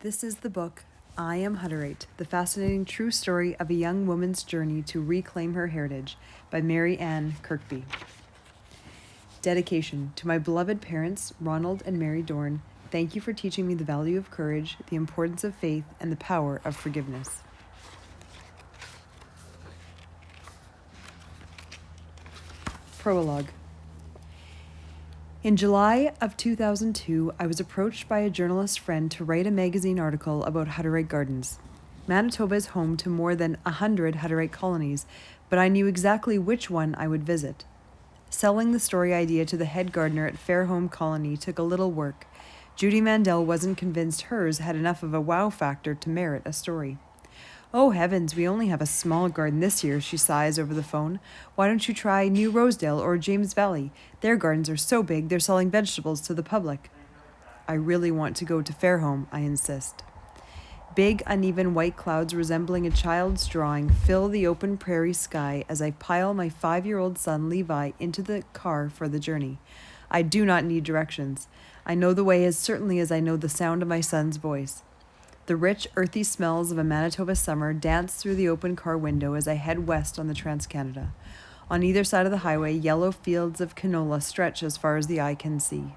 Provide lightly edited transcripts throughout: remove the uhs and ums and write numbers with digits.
This is the book, I Am Hutterite, the fascinating true story of a young woman's journey to reclaim her heritage by Mary Ann Kirkby. Dedication to my beloved parents, Ronald and Mary Dorn. Thank you for teaching me the value of courage, the importance of faith, and the power of forgiveness. Prologue. In July of 2002, I was approached by a journalist friend to write a magazine article about Hutterite gardens. Manitoba is home to more than 100 Hutterite colonies, but I knew exactly which one I would visit. Selling the story idea to the head gardener at Fairholme Colony took a little work. Judy Mandel wasn't convinced hers had enough of a wow factor to merit a story. Oh heavens, we only have a small garden this year, she sighs over the phone. Why don't you try New Rosedale or James Valley? Their gardens are so big they're selling vegetables to the public. I really want to go to Fairholme, I insist. Big, uneven white clouds resembling a child's drawing fill the open prairie sky as I pile my 5-year-old son Levi into the car for the journey. I do not need directions. I know the way as certainly as I know the sound of my son's voice. The rich, earthy smells of a Manitoba summer dance through the open car window as I head west on the Trans-Canada. On either side of the highway, yellow fields of canola stretch as far as the eye can see.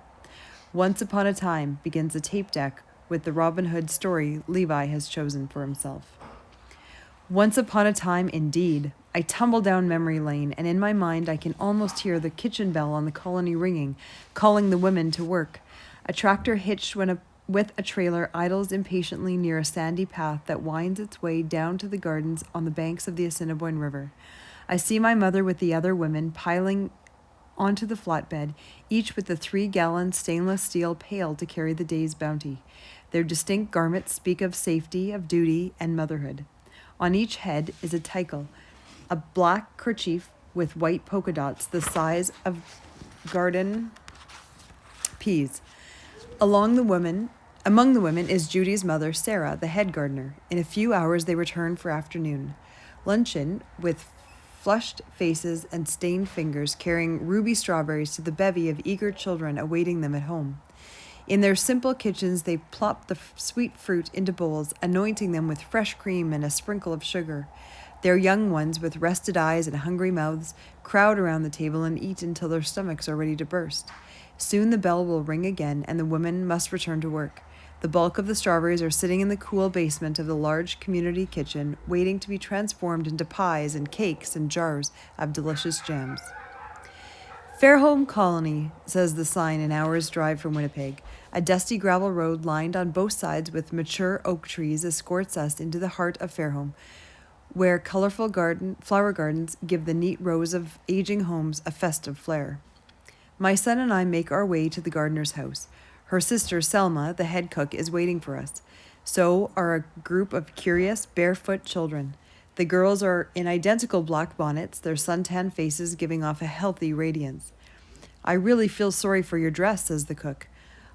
Once upon a time begins a tape deck with the Robin Hood story Levi has chosen for himself. Once upon a time, indeed. I tumble down memory lane, and in my mind I can almost hear the kitchen bell on the colony ringing, calling the women to work. A tractor hitched with a trailer idles impatiently near a sandy path that winds its way down to the gardens on the banks of the Assiniboine River. I see my mother with the other women piling onto the flatbed, each with a 3-gallon stainless steel pail to carry the day's bounty. Their distinct garments speak of safety, of duty, and motherhood. On each head is a ticle, a black kerchief with white polka dots the size of garden peas. Among the women is Judy's mother, Sarah, the head gardener. In a few hours they return for afternoon luncheon with flushed faces and stained fingers, carrying ruby strawberries to the bevy of eager children awaiting them at home. In their simple kitchens they plop the sweet fruit into bowls, anointing them with fresh cream and a sprinkle of sugar. Their young ones, with rested eyes and hungry mouths, crowd around the table and eat until their stomachs are ready to burst. Soon the bell will ring again, and the women must return to work. The bulk of the strawberries are sitting in the cool basement of the large community kitchen, waiting to be transformed into pies and cakes and jars of delicious jams. Fairholme Colony, says the sign an hour's drive from Winnipeg. A dusty gravel road lined on both sides with mature oak trees escorts us into the heart of Fairholme, where colorful flower gardens give the neat rows of aging homes a festive flair. My son and I make our way to the gardener's house. Her sister, Selma, the head cook, is waiting for us. So are a group of curious, barefoot children. The girls are in identical black bonnets, their suntan faces giving off a healthy radiance. I really feel sorry for your dress, says the cook.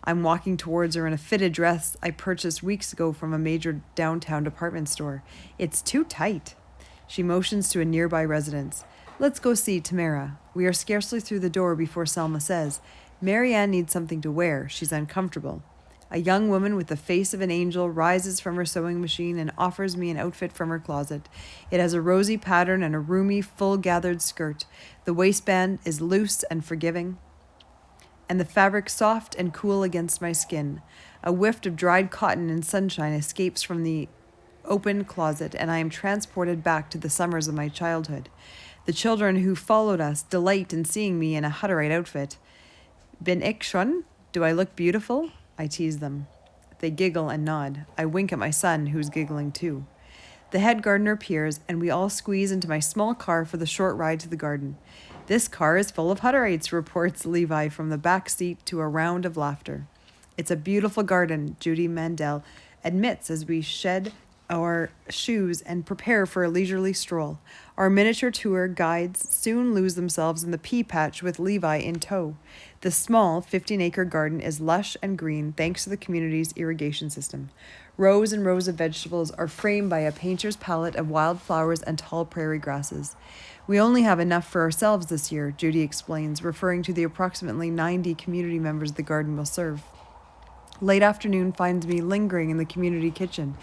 I'm walking towards her in a fitted dress I purchased weeks ago from a major downtown department store. It's too tight. She motions to a nearby residence. Let's go see Tamara. We are scarcely through the door before Selma says, Mary Ann needs something to wear. She's uncomfortable. A young woman with the face of an angel rises from her sewing machine and offers me an outfit from her closet. It has a rosy pattern and a roomy, full-gathered skirt. The waistband is loose and forgiving, and the fabric soft and cool against my skin. A whiff of dried cotton and sunshine escapes from the open closet, and I am transported back to the summers of my childhood. The children who followed us delight in seeing me in a Hutterite outfit. Bin ik schon? Do I look beautiful? I tease them. They giggle and nod. I wink at my son, who's giggling too. The head gardener appears, and we all squeeze into my small car for the short ride to the garden. This car is full of Hutterites, reports Levi from the back seat to a round of laughter. It's a beautiful garden, Judy Mandel admits as we shed our shoes and prepare for a leisurely stroll. Our miniature tour guides soon lose themselves in the pea patch with Levi in tow. The small 15-acre garden is lush and green thanks to the community's irrigation system. Rows and rows of vegetables are framed by a painter's palette of wildflowers and tall prairie grasses. We only have enough for ourselves this year, Judy explains, referring to the approximately 90 community members the garden will serve. Late afternoon finds me lingering in the community kitchen,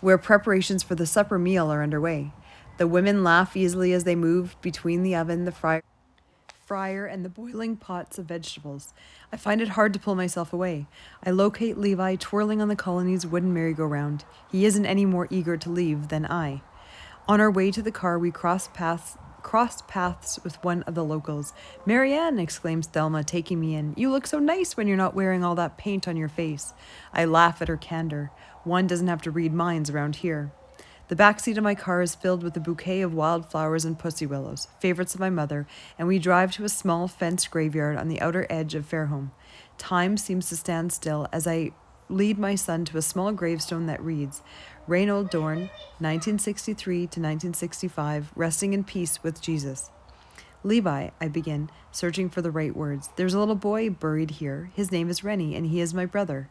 where preparations for the supper meal are underway. The women laugh easily as they move between the oven, the fryer, and the boiling pots of vegetables. I find it hard to pull myself away. I locate Levi twirling on the colony's wooden merry-go-round. He isn't any more eager to leave than I. On our way to the car, we crossed paths with one of the locals. "Marianne," exclaims Thelma, taking me in. "You look so nice when you're not wearing all that paint on your face." I laugh at her candor. One doesn't have to read minds around here. The back seat of my car is filled with a bouquet of wildflowers and pussy willows, favorites of my mother, and we drive to a small fenced graveyard on the outer edge of Fairholme. Time seems to stand still as I lead my son to a small gravestone that reads, "Reynold Dorn, 1963 to 1965, resting in peace with Jesus." "Levi," I begin, searching for the right words. "There's a little boy buried here. His name is Rennie, and he is my brother."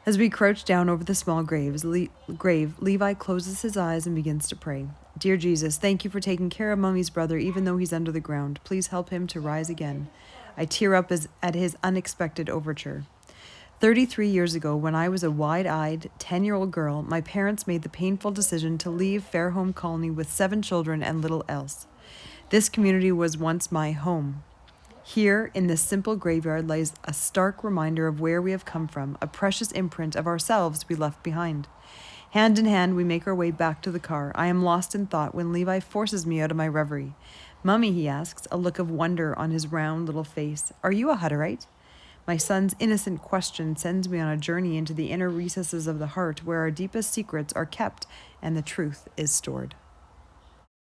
As we crouch down over the small grave, Levi closes his eyes and begins to pray. "Dear Jesus, thank you for taking care of Mummy's brother even though he's under the ground. Please help him to rise again." I tear up at his unexpected overture. 33 years ago, when I was a wide-eyed 10-year-old girl, my parents made the painful decision to leave Fairholme Colony with 7 children and little else. This community was once my home. Here, in this simple graveyard, lies a stark reminder of where we have come from, a precious imprint of ourselves we left behind. Hand in hand, we make our way back to the car. I am lost in thought when Levi forces me out of my reverie. "Mummy," he asks, a look of wonder on his round little face, "are you a Hutterite?" My son's innocent question sends me on a journey into the inner recesses of the heart where our deepest secrets are kept and the truth is stored.